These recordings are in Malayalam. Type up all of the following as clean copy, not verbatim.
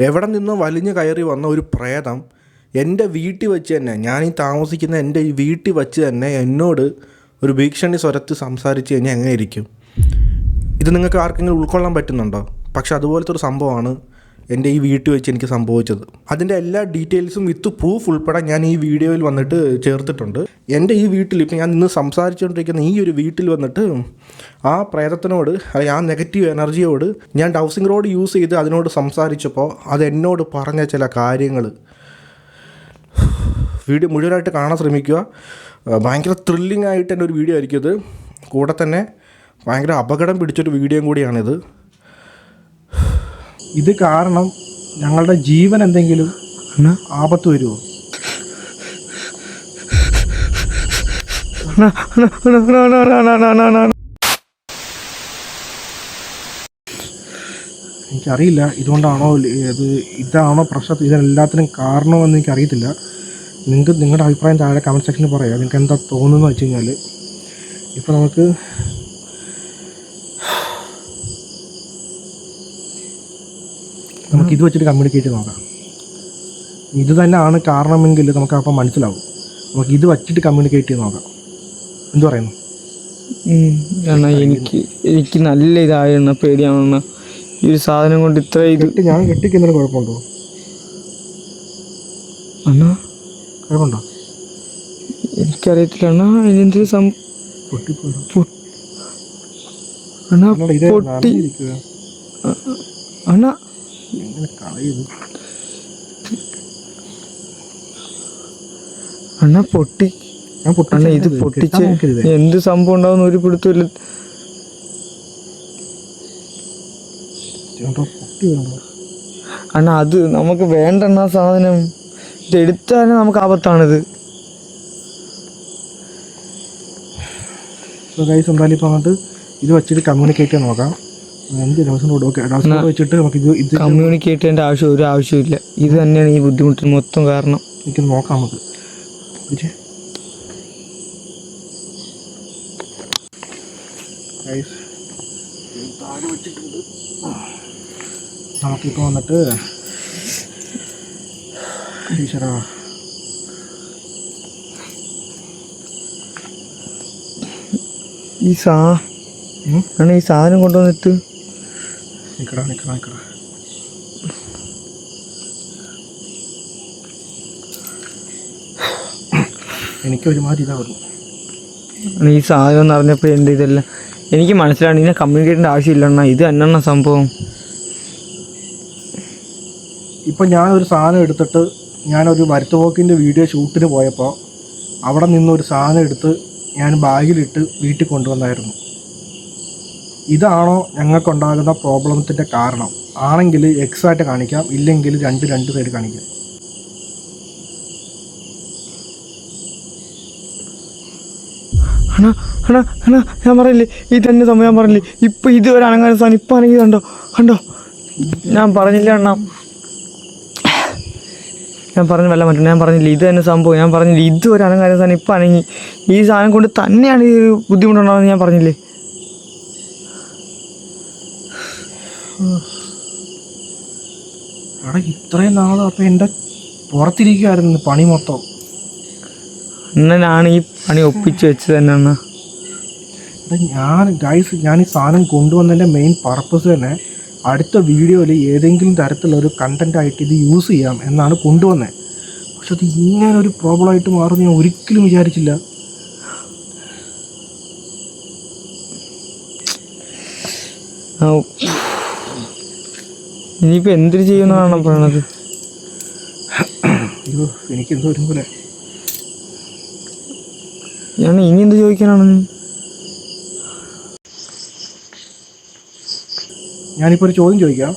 എവിടെ നിന്ന് വലിഞ്ഞു കയറി വന്ന ഒരു പ്രേതം എൻ്റെ വീട്ടിൽ വെച്ച് തന്നെ, ഞാനീ താമസിക്കുന്ന എൻ്റെ ഈ വീട്ടിൽ വെച്ച് തന്നെ എന്നോട് ഒരു ഭീഷണി സ്വരത്തിൽ സംസാരിച്ച് കഴിഞ്ഞാൽ എങ്ങനെ ഇരിക്കും? ഇത് നിങ്ങൾക്ക് ആർക്കെങ്കിലും ഉൾക്കൊള്ളാൻ പറ്റുന്നുണ്ടോ? പക്ഷെ അതുപോലത്തെ ഒരു സംഭവമാണ് എൻ്റെ ഈ വീട്ടിൽ വെച്ച് എനിക്ക് സംഭവിച്ചത്. അതിൻ്റെ എല്ലാ ഡീറ്റെയിൽസും വിത്ത് പ്രൂഫ് ഉൾപ്പെടെ ഞാൻ ഈ വീഡിയോയിൽ വന്നിട്ട് ചേർത്തിട്ടുണ്ട്. എൻ്റെ ഈ വീട്ടിൽ ഇപ്പം ഞാൻ ഇന്ന് സംസാരിച്ചുകൊണ്ടിരിക്കുന്ന ഈ ഒരു വീട്ടിൽ വന്നിട്ട് ആ പ്രേതത്തിനോട്, ആ നെഗറ്റീവ് എനർജിയോട് ഞാൻ ഡൗസിങ് റോഡ് യൂസ് ചെയ്ത് അതിനോട് സംസാരിച്ചപ്പോൾ അത് എന്നോട് പറഞ്ഞ ചില കാര്യങ്ങൾ വീഡിയോ മുഴുവനായിട്ട് കാണാൻ ശ്രമിക്കുക. ഭയങ്കര ത്രില്ലിംഗ് ആയിട്ട് എൻ്റെ ഒരു വീഡിയോ ആയിരിക്കും ഇത്. കൂടെ തന്നെ ഭയങ്കര അപകടം പിടിച്ചൊരു വീഡിയോയും കൂടിയാണിത്. ഇത് കാരണം ഞങ്ങളുടെ ജീവൻ എന്തെങ്കിലും ആപത്ത് വരുമോ? എനിക്കറിയില്ല ഇതുകൊണ്ടാണോ ഇതാണോ പ്രശ്നം, ഇതെല്ലാത്തിനും കാരണമെന്ന് എനിക്കറിയത്തില്ല. നിങ്ങൾക്ക് നിങ്ങളുടെ അഭിപ്രായം താഴെ കമൻറ്റ് സെക്ഷനിൽ പറയാം. നിങ്ങൾക്ക് എന്താ തോന്നുന്നു വെച്ച് കഴിഞ്ഞാൽ, ഇപ്പോൾ നമുക്ക് ഇത് വെച്ചിട്ട് കമ്മ്യൂണിക്കേറ്റ് നോക്കാം. ഇത് തന്നെയാണ് കാരണമെങ്കിൽ നമുക്ക് അപ്പം മനസ്സിലാവും. നമുക്ക് ഇത് വെച്ചിട്ട് കമ്മ്യൂണിക്കേറ്റ് ചെയ്ത് നോക്കാം. എന്ത് പറയുന്നു? എനിക്ക് നല്ല ഇതായ പേടിയാണ് ഈ ഒരു സാധനം കൊണ്ട് ഇത്ര ഇത്. ഞാൻ കെട്ടിക്കുന്നതിന് കുഴപ്പമുണ്ടോ? അണ്ണാ കുഴപ്പമുണ്ടോ? എനിക്കറിയത്തില്ല അണ്ണാ. ഇതിൻ്റെ അണ്ണാ അണ്ണാ പൊട്ടി. അണ്ണാ ഇത് പൊട്ടിച്ച് എന്ത് സംഭവം ഉണ്ടാവുന്ന ഒരു പിടുത്തമില്ല. അണ്ണാ അത് നമുക്ക് വേണ്ടെണ്ണ സാധനം. ഇത് എടുത്താൽ നമുക്ക് ആപത്താണിത്. എന്തായാലും ഇപ്പം അങ്ങോട്ട് ഇത് വെച്ചിട്ട് കമ്മ്യൂണിക്കേറ്റ് ചെയ്യാൻ നോക്കാം. വെച്ചിട്ട് നമുക്ക് ഇത് കമ്മ്യൂണിക്കേറ്റ് ചെയ്യേണ്ട ഒരു ആവശ്യമില്ല. ഇത് തന്നെയാണ് ഈ ബുദ്ധിമുട്ടിന് മൊത്തം കാരണം. എനിക്കൊന്ന് നോക്കാം. നമുക്ക് വെച്ചിട്ടുണ്ട്. നമുക്കിപ്പോൾ വന്നിട്ട് ഈശ്വരാ, ഈ സാധനം കൊണ്ടുവന്നിട്ട് നിക്കടാ. എനിക്ക് ഒരുമാതിരി ഇതാവുന്നു. ഈ സാധനം എന്ന് പറഞ്ഞപ്പോൾ എൻ്റെ ഇതെല്ലാം എനിക്ക് മനസ്സിലാണ്. ഇതിനെ കമ്മ്യൂണിക്കേറ്റിൻ്റെ ആവശ്യമില്ല. ഇത് തന്നെയാണ് സംഭവം. ഇപ്പം ഞാനൊരു സാധനം എടുത്തിട്ട് ഞാനൊരു വരുത്തുപോക്കിൻ്റെ വീഡിയോ ഷൂട്ടിന് പോയപ്പോൾ അവിടെ നിന്നൊരു സാധനം എടുത്ത് ഞാൻ ബാഗിലിട്ട് വീട്ടിൽ കൊണ്ടുവന്നായിരുന്നു. ഇതാണോ ഞങ്ങൾക്കുണ്ടാകുന്ന പ്രോബ്ലത്തിൻ്റെ കാരണം? ആണെങ്കിൽ എക്സ് ആയിട്ട് കാണിക്കാം, ഇല്ലെങ്കിൽ രണ്ട് സൈഡ് കാണിക്കാം. ഞാൻ പറഞ്ഞില്ലേ ഈ തന്നെ സമയം പറഞ്ഞില്ലേ. ഇപ്പം ഇതുവരെ അനങ്ങാൻ സാധനം ഇപ്പം അനങ്ങി കണ്ടോ. ഞാൻ പറഞ്ഞില്ല അണ്ണാ, ഞാൻ പറഞ്ഞു വല്ല മറ്റു. ഞാൻ പറഞ്ഞില്ല ഇത് തന്നെ സംഭവം. ഞാൻ പറഞ്ഞില്ല ഇതുവരെ അനങ്ങാൻ സാധനം ഇപ്പം അനങ്ങി. ഈ സാധനം കൊണ്ട് തന്നെയാണ് ഈ ഒരു ബുദ്ധിമുട്ടുണ്ടാകുന്നത്. ഞാൻ പറഞ്ഞില്ലേ. അവിടെ ഇത്രയും നാൾ അപ്പം എൻ്റെ പുറത്തിരിക്കുമായിരുന്നു പണി മൊത്തം. അണ്ണനാണ് ഈ പണി ഒപ്പിച്ച് വെച്ച് തന്നെ അണ്ണ. ഞാൻ ഈ സാധനം കൊണ്ടുവന്നതിൻ്റെ മെയിൻ പർപ്പസ് തന്നെ അടുത്ത വീഡിയോയിൽ ഏതെങ്കിലും തരത്തിലൊരു കണ്ടൻ്റായിട്ട് ഇത് യൂസ് ചെയ്യാം എന്നാണ് കൊണ്ടുവന്നത്. പക്ഷെ അത് ഇങ്ങനൊരു പ്രോബ്ലമായിട്ട് മാറുമെന്ന് ഞാൻ ഒരിക്കലും വിചാരിച്ചില്ല. ഇനിയിപ്പോൾ എന്തൊരു ചെയ്യുന്നതാണ് പറയണത്? എനിക്കെന്തോ വരും പോലെ. ഞാൻ ഇനി എന്ത് ചോദിക്കാനാണ്? ഞാനിപ്പോൾ ഒരു ചോദ്യം ചോദിക്കാം.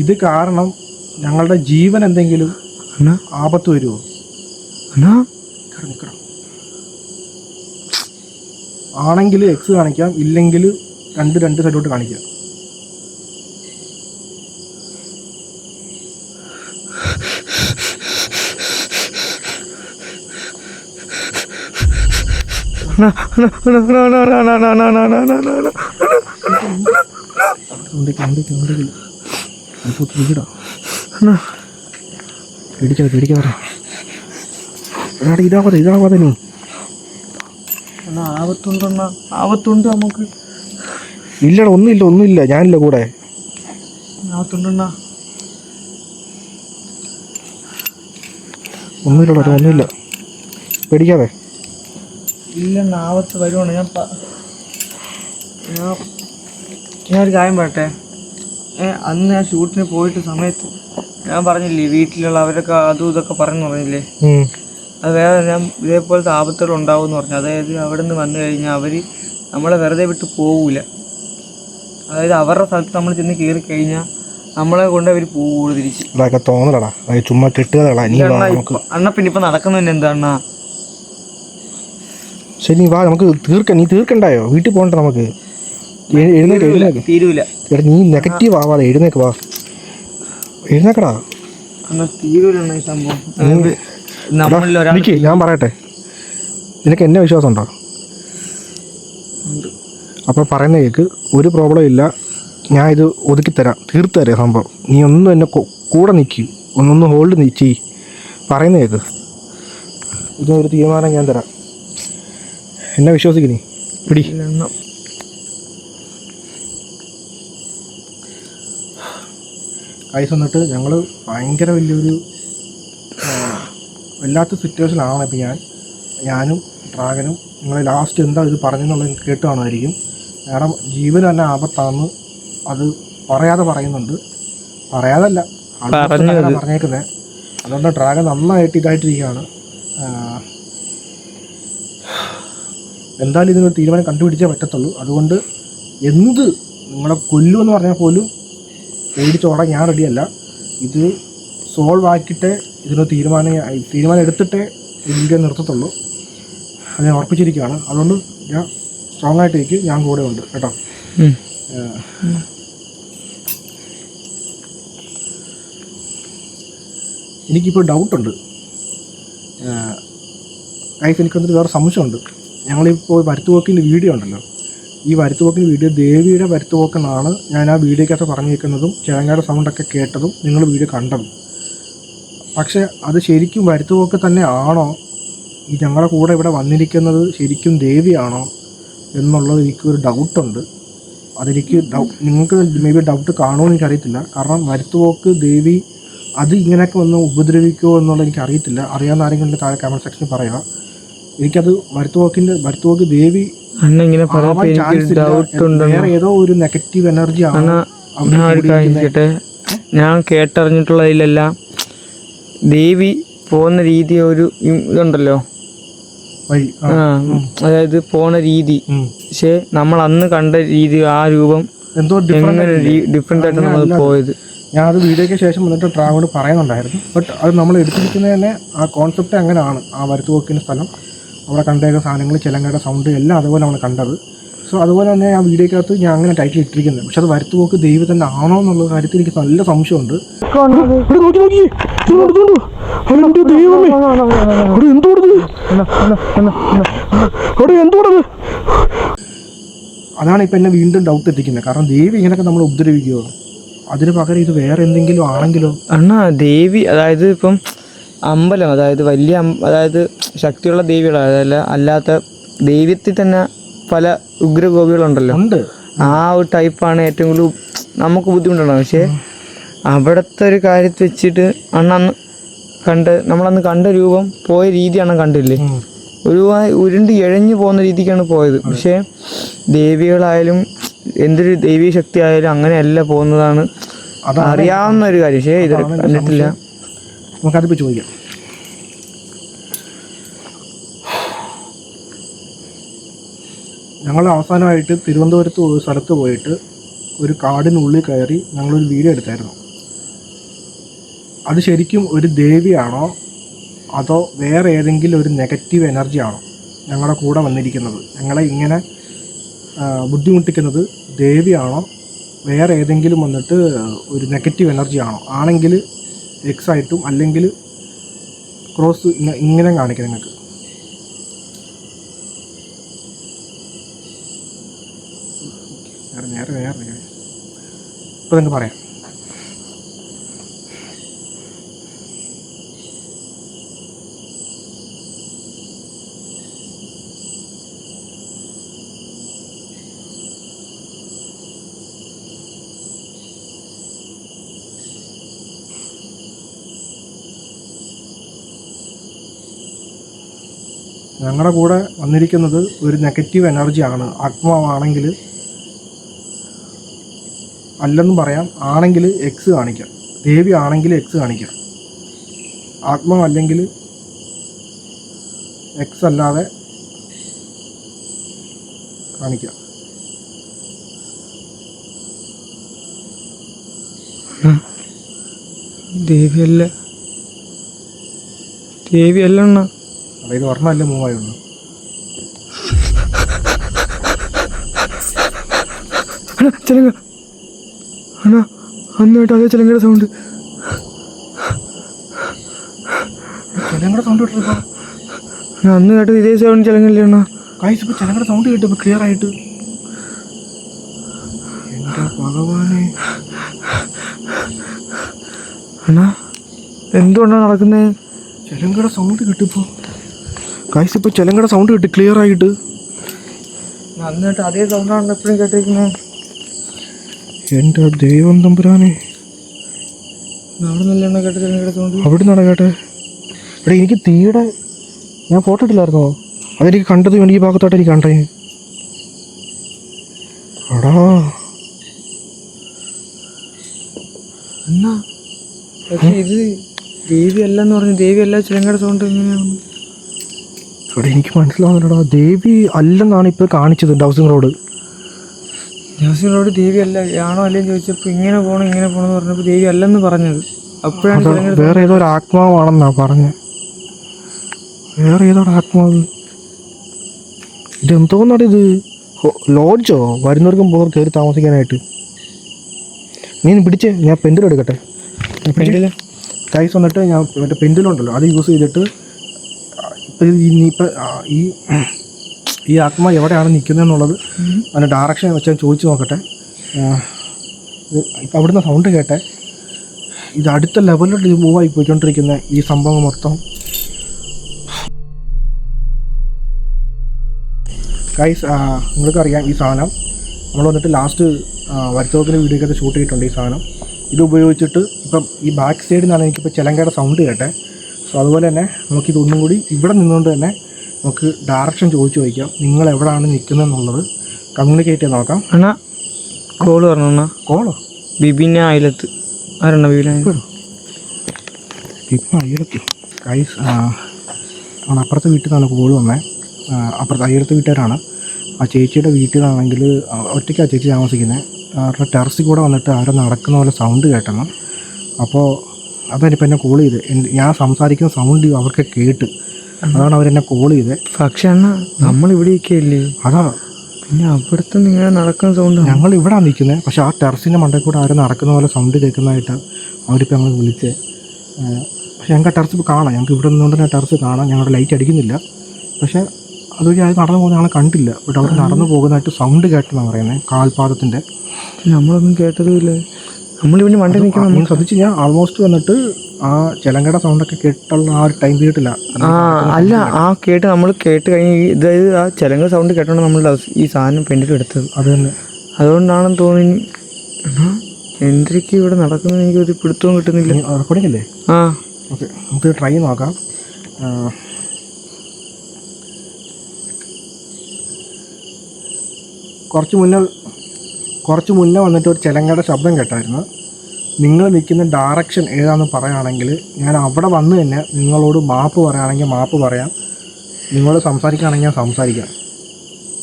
ഇത് കാരണം ഞങ്ങളുടെ ജീവൻ എന്തെങ്കിലും ആപത്ത് വരുമോ? ആണെങ്കിൽ എക്സ് കാണിക്കാം, ഇല്ലെങ്കിൽ രണ്ട് സൈഡോട്ട് കാണിക്കാം. വീടാ പേടിക്കാതെ ഇതാവാതെ നീ അണ്ണാ ആപത്തുണ്ടെണ്ണ, ആപത്തുണ്ട് നമുക്ക്. ഇല്ലടാ ഒന്നുമില്ല ഞാനില്ല കൂടെ. ആപത്തുണ്ടെണ്ണ. ഒന്നുമില്ല പേടിക്കാതെ. ഇല്ലെണ്ണ ആപത്ത് വരുവാണ്. ഞാനൊരു കാര്യം പറയട്ടെ. അന്ന് ഞാൻ ഷൂട്ടിന് പോയിട്ട് സമയത്ത് ഞാൻ പറഞ്ഞില്ലേ വീട്ടിലുള്ള അവരൊക്കെ അതും ഇതൊക്കെ പറഞ്ഞു പറഞ്ഞില്ലേ, അത് വേറെ ഞാൻ ഇതേപോലത്തെ ആപത്തുകൾ ഉണ്ടാവും എന്ന് പറഞ്ഞു. അതായത് അവിടെ നിന്ന് വന്നു കഴിഞ്ഞാൽ അവർ നമ്മളെ വെറുതെ വിട്ട് പോവില്ല. അതായത് അവരുടെ സ്ഥലത്ത് നമ്മൾ ചെന്ന് കയറി കഴിഞ്ഞാൽ നമ്മളെ കൊണ്ട് അവർ പോവുള്ളൂ തിരിച്ച്. അതൊക്കെ തോന്നലടാ, ചുമ്മാ കെട്ടുകഥകളാ. അണ്ണ പിന്നെ ഇപ്പം നടക്കുന്നതന്നെ എന്താ അണ്ണാ? ശരി നീ വാ, നമുക്ക് നീ തീർക്കണ്ടായോ? വീട്ടിൽ പോകണ്ട നമുക്ക്. എഴുന്നേക്ക് തീരൂല. എടാ നീ നെഗറ്റീവ് ആവാതെ എഴുന്നേക്കടാ. അണ്ണാ തീരൂല ഈ സംഭവം. ഞാൻ പറയട്ടെ, നിനക്ക് എന്നെ വിശ്വാസം ഉണ്ടോ? അപ്പോൾ പറയുന്ന കേൾക്ക്, ഒരു പ്രോബ്ലം ഇല്ല, ഞാൻ ഇത് ഒതുക്കിത്തരാം, തീർത്തുതരാം സംഭവം. നീ ഒന്നും എന്നെ കൂടെ നിൽക്കും, ഒന്നൊന്ന് ഹോൾഡ് ചെയ്യ്. പറയുന്ന കേൾക്ക്, ഇതിനൊരു തീരുമാനം ഞാൻ തരാം. എന്നെ വിശ്വസിക്കുന്നേ പിടി. കൈസ് വന്നിട്ട് ഞങ്ങൾ ഭയങ്കര വലിയൊരു വല്ലാത്ത സിറ്റുവേഷനാണ്. ഇപ്പം ഞാനും ഡ്രാഗനും നിങ്ങൾ ലാസ്റ്റ് എന്താ ഇത് പറഞ്ഞെന്നുള്ളത് കേട്ട് കാണുമായിരിക്കും. കാരണം ജീവന് തന്നെ ആപത്താണെന്ന് അത് പറയാതെ പറയുന്നുണ്ട്. പറയാതല്ല, പറഞ്ഞേക്കുന്നത്. അതുകൊണ്ട് ഡ്രാഗൻ നന്നായിട്ട് ഇതായിട്ടിരിക്കുകയാണ്. എന്തായാലും ഇതിനൊരു തീരുമാനം കണ്ടുപിടിച്ചേ പറ്റത്തുള്ളൂ. അതുകൊണ്ട് എന്ത് നിങ്ങളെ കൊല്ലുമെന്ന് പറഞ്ഞാൽ പോലും പേടിച്ചോടാൻ ഞാൻ റെഡിയല്ല. ഇത് സോൾവ് ആക്കിയിട്ടേ ഇതിനൊരു തീരുമാനം എടുത്തിട്ടേ വീഡിയോ നിർത്തത്തുള്ളൂ. അത് ഞാൻ ഉറപ്പിച്ചിരിക്കുകയാണ്. അതുകൊണ്ട് ഞാൻ സ്ട്രോങ് ആയിട്ടേക്ക് ഞാൻ കൂടെ ഉണ്ട് കേട്ടോ. എനിക്കിപ്പോൾ ഡൗട്ടുണ്ട് ഗൈസ്, എനിക്കൊന്നിട്ട് വേറെ സംശയമുണ്ട്. ഞങ്ങളിപ്പോൾ വരുത്തുപോക്കിൻ്റെ വീഡിയോ ഉണ്ടല്ലോ, ഈ വരുത്തുപോക്കിൻ്റെ വീഡിയോ ദേവിയുടെ വരുത്തുപോക്കെന്നാണ് ഞാൻ ആ വീഡിയോക്കകത്ത് പറഞ്ഞിരിക്കുന്നതും ചേങ്ങയുടെ സൗണ്ടൊക്കെ കേട്ടതും നിങ്ങൾ വീഡിയോ കണ്ടതും. പക്ഷേ അത് ശരിക്കും വരുത്തുപോക്ക് തന്നെ ആണോ, ഈ ഞങ്ങളുടെ കൂടെ ഇവിടെ വന്നിരിക്കുന്നത് ശരിക്കും ദേവിയാണോ എന്നുള്ളത് എനിക്കൊരു ഡൗട്ടുണ്ട്. അതെനിക്ക് നിങ്ങൾക്ക് മേ ബി ഡൗട്ട് കാണുമെന്ന് എനിക്കറിയത്തില്ല. കാരണം വരുത്തുപോക്ക് ദേവി അത് ഇങ്ങനെയൊക്കെ വന്ന് ഉപദ്രവിക്കുമോ എന്നുള്ളത് എനിക്കറിയത്തില്ല. അറിയാവുന്ന ആരെങ്കിലും താഴെ കമൻറ്റ് സെക്ഷനിൽ പറയുക. എനിക്കത് വരുത്തുപോക്ക് ദേവി വേറെ ഏതോ ഒരു നെഗറ്റീവ് എനർജി ആണ്. ഞാൻ കേട്ടറിഞ്ഞിട്ടുള്ളതിലെല്ലാം ദേവി പോകുന്ന രീതി ഒരു ഇതുണ്ടല്ലോ, അതായത് പോണ രീതി. പക്ഷെ നമ്മൾ അന്ന് കണ്ട രീതി, ആ രൂപം എന്തോ ഡിഫറെന്റ് ആയിട്ട് നമ്മൾ പോയത്. ഞാൻ അത് വീഡിയോയ്ക്ക് ശേഷം വന്നിട്ട് ട്രാവലോട് പറയുന്നുണ്ടായിരുന്നു. ബട്ട് അത് നമ്മൾ എടുത്തിരിക്കുന്നത് തന്നെ ആ കോൺസെപ്റ്റ് അങ്ങനെയാണ്. ആ വരുത്തുപോക്കിൻ്റെ സ്ഥലം, അവിടെ കണ്ടേക്കുന്ന സാധനങ്ങൾ, ചിലങ്കയുടെ സൗണ്ട് എല്ലാം അതുപോലെ നമ്മൾ കണ്ടത്. സോ അതുപോലെ തന്നെ ആ വീഡിയോക്കകത്ത് ഞാൻ അങ്ങനെ ടൈറ്റിൽ ഇട്ടിരിക്കുന്നത്. പക്ഷെ അത് വരുത്തുപോക്ക് ദേവി തന്നെ ആണോ എന്നുള്ള കാര്യത്തിൽ എനിക്ക് നല്ല സംശയമുണ്ട്. അതാണ് ഇപ്പം എന്നെ വീണ്ടും ഡൗട്ട് എത്തിക്കുന്നത്. കാരണം ദേവി ഇങ്ങനെയൊക്കെ നമ്മൾ ഉപദ്രവിക്കുമോ, അതിന് പകരം ഇത് വേറെ എന്തെങ്കിലും ആണെങ്കിലോ? അണ്ണാ ദേവി അതായത് ഇപ്പം അമ്പലം, അതായത് വലിയ അതായത് ശക്തിയുള്ള ദേവികളല്ല, അല്ലാത്ത ദൈവത്തിൽ തന്നെ പല ഉഗ്രഗോപികളുണ്ടല്ലോ, ആ ഒരു ടൈപ്പാണ് ഏറ്റവും കൂടുതൽ നമുക്ക് ബുദ്ധിമുട്ടുണ്ടാകും. പക്ഷേ അവിടുത്തെ ഒരു കാര്യത്തിൽ വെച്ചിട്ട് അന്ന് നമ്മളന്ന് കണ്ട രൂപം പോയ രീതിയാണ് കണ്ടില്ലേ, ഒരു ഉരുണ്ട് ഇഴഞ്ഞു പോകുന്ന രീതിക്കാണ് പോയത്. പക്ഷേ ദേവികളായാലും എന്തൊരു ദൈവീയ ശക്തി ആയാലും അങ്ങനെയല്ല പോകുന്നതാണ് അറിയാവുന്ന ഒരു കാര്യം. പക്ഷേ ഇത് കണ്ടിട്ടില്ല. നമുക്കതിപ്പോൾ ചോദിക്കാം. ഞങ്ങൾ അവസാനമായിട്ട് തിരുവനന്തപുരത്ത് ഒരു സ്ഥലത്ത് പോയിട്ട് ഒരു കാടിനുള്ളിൽ കയറി ഞങ്ങളൊരു വീഡിയോ എടുത്തായിരുന്നു. അത് ശരിക്കും ഒരു ദേവിയാണോ അതോ വേറെ ഏതെങ്കിലും ഒരു നെഗറ്റീവ് എനർജി ആണോ ഞങ്ങളുടെ കൂടെ വന്നിരിക്കുന്നത്? ഞങ്ങളെ ഇങ്ങനെ ബുദ്ധിമുട്ടിക്കുന്നത് ദേവിയാണോ വേറെ ഏതെങ്കിലും വന്നിട്ട് ഒരു നെഗറ്റീവ് എനർജി ആണോ? ആണെങ്കിൽ എക്സ് ആയിട്ടും അല്ലെങ്കിൽ ക്രോസ് ഇങ്ങനെ കാണിക്കാം നിങ്ങൾക്ക്. നേരെ ഇപ്പോൾ നിങ്ങൾക്ക് പറയാം. ഞങ്ങളുടെ കൂടെ വന്നിരിക്കുന്നത് ഒരു നെഗറ്റീവ് എനർജിയാണ്. ആത്മാവാണെങ്കിൽ അല്ലെന്നും പറയാം, ആണെങ്കിൽ എക്സ് കാണിക്കാം, ദേവി ആണെങ്കിൽ എക്സ് കാണിക്കാം, ആത്മാവല്ലെങ്കിൽ എക്സ് അല്ലാതെ കാണിക്കാം. ദേവിയല്ല അണ്ണ. അതായത് ഒരെണ്ണമല്ലേ മൂവായുള്ളൂ. ചിലങ്ക അണ്ണാ, അന്നായിട്ട് അതേ ചിലങ്കയുടെ സൗണ്ട്. ചിലങ്ങളുടെ സൗണ്ട് കേട്ടോ. അന്ന് കേട്ടത് ഇതേ സൗണ്ട് ചിലങ്കല്ലേ അണ്ണാ? കായ്സ് ഇപ്പോൾ ചിലങ്ങളുടെ സൗണ്ട് കേട്ടു ക്ലിയർ ആയിട്ട്. എൻ്റെ ഭഗവാനെ അണ്ണാ, എന്തുകൊണ്ടാണ് നടക്കുന്നത്? ചിലങ്കയുടെ സൗണ്ട് കിട്ടിപ്പോൾ കായ്സ്, ഇപ്പോൾ ചിലങ്കയുടെ സൗണ്ട് കിട്ടി ക്ലിയർ ആയിട്ട്. അന്ന് കേട്ട് അതേ സൗണ്ടാണ് എപ്പോഴും കേട്ടിരിക്കുന്നത്. എൻ്റെ ദൈവം തമ്പുരാനെ, അവിടെ നിന്നല്ലേ കേട്ട ചിലങ്കയുടെ സൗണ്ട്? അവിടെ നിന്നാണ് കേട്ടെ. ഇവിടെ എനിക്ക് തീയുടെ ഞാൻ ഫോട്ടോ ഇട്ടില്ലായിരുന്നോ? അതെനിക്ക് കണ്ടത് ഈ ഭാഗത്തോട്ട് എനിക്ക് കണ്ടേ. എടാ എന്നാ പക്ഷെ ഇത് ദേവി അല്ലെന്ന് പറഞ്ഞു. ദേവി അല്ല ചിലങ്കയുടെ സൗണ്ട് എങ്ങനെയാണ്? ഇവിടെ എനിക്ക് മനസ്സിലാവുന്നില്ലടാ. ദേവി അല്ലെന്നാണ് ഇപ്പോൾ കാണിച്ചത്. ഹൗസിംഗ് റോഡ് ദേവി അല്ല ആണോ അല്ലേന്ന് ചോദിച്ചപ്പോൾ ഇങ്ങനെ പോകണമെന്ന് പറഞ്ഞപ്പോൾ ദേവി അല്ലെന്ന് പറഞ്ഞത്. അപ്പോഴാണ് വേറെ ഏതോ ഒരു ആത്മാവാണെന്നാ പറഞ്ഞത്. വേറെ ഏതോ ആത്മാവ്. ഇതെന്തോന്നാണ് ഇത്? ലോഡ്ജോ? വരുന്നവർക്കും പോകുന്നവർ കയറി താമസിക്കാനായിട്ട്. നീ പിടിച്ചേ, ഞാൻ പെൻഡിലെടുക്കട്ടെ. കൈസ് വന്നിട്ട് ഞാൻ മറ്റേ പെൻഡിലുണ്ടല്ലോ അത് യൂസ് ചെയ്തിട്ട് ഈ ആത്മ എവിടെയാണ് നിൽക്കുന്നതെന്നുള്ളത് അതിൻ്റെ ഡയറക്ഷൻ വെച്ച് ഞാൻ ചോദിച്ചു നോക്കട്ടെ. ഇപ്പം അവിടുന്ന് സൗണ്ട് കേട്ടെ. ഇത് അടുത്ത ലെവലിലോട്ട് ഇത് മൂവായി പോയിക്കൊണ്ടിരിക്കുന്ന ഈ സംഭവം മൊത്തം. ഗൈസ്, നിങ്ങൾക്കറിയാം ഈ സാധനം നമ്മൾ വന്നിട്ട് ലാസ്റ്റ് വരുത്തോക്കിൻ്റെ വീഡിയോക്കകത്ത് ഷൂട്ട് ചെയ്തിട്ടുണ്ട്. ഈ സാധനം ഇത് ഉപയോഗിച്ചിട്ട് ഇപ്പം ഈ ബാക്ക് സൈഡിൽ നിന്നാണ് എനിക്കിപ്പോൾ ചിലങ്കയുടെ സൗണ്ട് കേട്ടെ. സോ അതുപോലെ തന്നെ നമുക്കിതൊന്നും കൂടി ഇവിടെ നിന്നുകൊണ്ട് തന്നെ നമുക്ക് ഡയറക്ഷൻ ചോദിച്ചു വയ്ക്കാം. നിങ്ങൾ എവിടെയാണ് നിൽക്കുന്നതെന്നുള്ളത് കമ്മ്യൂണിക്കേറ്റ് ചെയ്ത് നോക്കാം. അണ്ണാ കോള് പറഞ്ഞ കോളോ? ബിബിന അയലത്ത് ആരാണ്? ബിബിന ഇപ്പം അയ്യലത്ത് ഗൈസ് നമ്മൾ അപ്പുറത്തെ വീട്ടിൽ നിന്നാണ് കോള് വന്നത്. അപ്പുറത്തെ അയ്യലത്തെ വീട്ടുകാരാണ്. ആ ചേച്ചിയുടെ വീട്ടിലാണെങ്കിൽ ഒറ്റയ്ക്കാണ് ചേച്ചി താമസിക്കുന്നത്. അവരുടെ ടെറസിൽ കൂടെ വന്നിട്ട് ആരോ നടക്കുന്ന പോലെ സൗണ്ട് കേട്ടെന്ന്. അപ്പോൾ അതാണിപ്പോൾ എന്നെ കോൾ ചെയ്ത്. ഞാൻ സംസാരിക്കുന്ന സൗണ്ട് അവർക്ക് കേട്ട്, അതാണ് അവരെന്നെ കോൾ ചെയ്തത്. പക്ഷേ അണ്ണാ നമ്മളിവിടെയൊക്കെ ഇല്ലേ? അതാ പിന്നെ അവിടുത്തെ നിങ്ങൾ നടക്കുന്ന സൗണ്ട്. ഞങ്ങൾ ഇവിടെ നിൽക്കുന്നത്, പക്ഷേ ആ ടെറസിൻ്റെ മണ്ടയിൽ കൂടെ ആരോ നടക്കുന്ന പോലെ സൗണ്ട് കേൾക്കുന്നതായിട്ട് അവരിപ്പോൾ ഞങ്ങൾ വിളിച്ചത്. പക്ഷേ ഞങ്ങൾക്ക് ആ ടെറസ് ഇപ്പോൾ കാണാം. ഞങ്ങൾക്ക് ഇവിടെ നിന്നുകൊണ്ട് തന്നെ ടെറസ് കാണാം. ഞങ്ങളുടെ ലൈറ്റ് അടിക്കുന്നില്ല. പക്ഷേ അതുവഴി അത് നടന്നു പോകുന്ന ഞങ്ങൾ കണ്ടില്ല. ബട്ട് അവർ നടന്നു പോകുന്നതായിട്ട് സൗണ്ട് കേട്ടെന്നാണ് പറയുന്നത്, കാൽപാദത്തിൻ്റെ. നമ്മളൊന്നും കേട്ടതുമില്ല. നമ്മളിവിടെ മണ്ടേ നിൽക്കണം. നമ്മൾ ശ്രദ്ധിച്ച് ഞാൻ ആൾമോസ്റ്റ് വന്നിട്ട് ആ ചിലങ്കയുടെ സൗണ്ടൊക്കെ കേട്ടുള്ള ആ ഒരു ടൈം പീരീഡില്ല. അല്ല, ആ കേട്ട് നമ്മൾ കേട്ട് കഴിഞ്ഞ് ഇതായത് ആ ചിലങ്ക സൗണ്ട് കേട്ടോണ്ട് നമ്മളുടെ ഈ സാധനം പെൻഡിൽ എടുത്തത്. അത് തന്നെ, അതുകൊണ്ടാണെന്ന് തോന്നി. എന്തൊക്കെ ഇവിടെ നടക്കുന്നത് എനിക്ക് ഒരു പിടുത്തവും കിട്ടുന്നില്ല. റെക്കോർഡിംഗ് അല്ലേ? ആ ഓക്കെ, നമുക്ക് ട്രൈ നോക്കാം. കുറച്ച് മുന്നേ വന്നിട്ട് ഒരു ചിലങ്കയുടെ ശബ്ദം കേട്ടായിരുന്നു. നിങ്ങൾ നിൽക്കുന്ന ഡയറക്ഷൻ ഏതാണെന്ന് പറയുകയാണെങ്കിൽ ഞാൻ അവിടെ വന്ന് തന്നെ നിങ്ങളോട് മാപ്പ് പറയുകയാണെങ്കിൽ മാപ്പ് പറയാം, നിങ്ങളോട് സംസാരിക്കുകയാണെങ്കിൽ ഞാൻ സംസാരിക്കാം.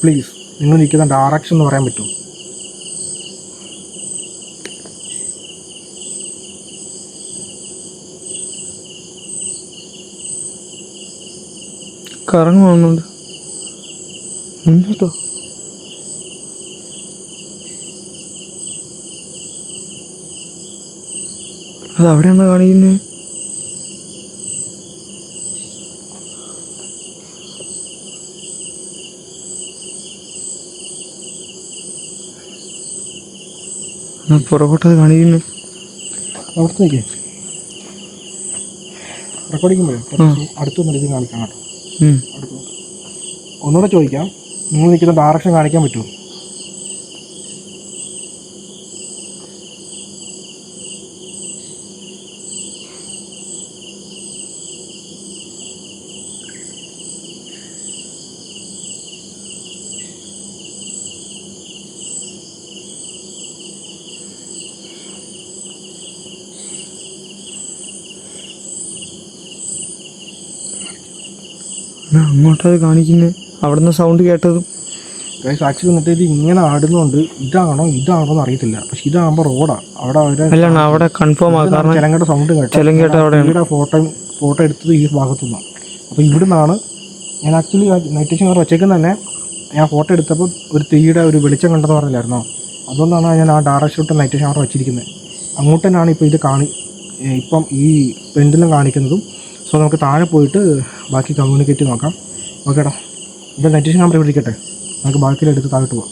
പ്ലീസ്, നിങ്ങൾ നിൽക്കുന്ന ഡയറക്ഷൻ എന്ന് പറയാൻ പറ്റുമോ? കറങ്ങുന്നുണ്ട് മുന്നോട്ടോ. അത് അവിടെയാണ് കാണിക്കുന്നത്. പുറകോട്ടത് കാണിക്കുന്നു. അവിടുത്തെ നിൽക്കേ റെക്കോർഡിക്കുമ്പോഴേ അടുത്തൊന്നും ഇത് കാണിക്കാം കേട്ടോ. അടുത്ത് ഒന്നുകൂടെ ചോദിക്കാം, നിങ്ങൾ നിൽക്കുന്ന ഡയറക്ഷൻ കാണിക്കാൻ പറ്റുമോ? അങ്ങോട്ടത് കാണിക്കുന്നത് അവിടെ നിന്ന് സൗണ്ട് കേട്ടതും. ആക്ച്വലി എന്നിട്ട് ഇത് ഇങ്ങനെ ആടുന്നുണ്ട്, ഇതാണോ എന്ന് അറിയത്തില്ല. പക്ഷെ ഇതാകുമ്പോൾ റോഡാണ്. അവിടെ അല്ലാണ് അവിടെ കൺഫേം ആകും. കാരണം ചിലങ്കയുടെ സൗണ്ട് കേട്ടോ അവിടെ ഫോട്ടോ എടുത്തത് ഈ ഭാഗത്തു നിന്നാണ്. അപ്പോൾ ഇവിടെ നിന്നാണ് ഞാൻ ആക്ച്വലി നൈറ്റ് വിഷൻ ക്യാമറ വെച്ചേക്കുന്നത് തന്നെ. ഞാൻ ഫോട്ടോ എടുത്തപ്പോൾ ഒരു തീയുടെ ഒരു വെളിച്ചം കണ്ടെന്ന് പറഞ്ഞില്ലായിരുന്നോ, അതുകൊണ്ടാണ് ഞാൻ ആ direct shot night vision camera വെച്ചിരിക്കുന്നത്. അങ്ങോട്ട് തന്നെയാണ് ഇപ്പോൾ ഇത് ഇപ്പം ഈ പെൻഡിലും കാണിക്കുന്നതും. സോ നമുക്ക് താഴെ പോയിട്ട് ബാക്കി കമ്മ്യൂണിക്കേറ്റ് നോക്കാം. ഓക്കേടാ, ഇത് നൈറ്റ് വിഷൻ ക്യാമറ ഇവിടെ ഇരിക്കട്ടെ, നമുക്ക് ബാക്കിയെടുത്ത് താഴോട്ട് പോകാം.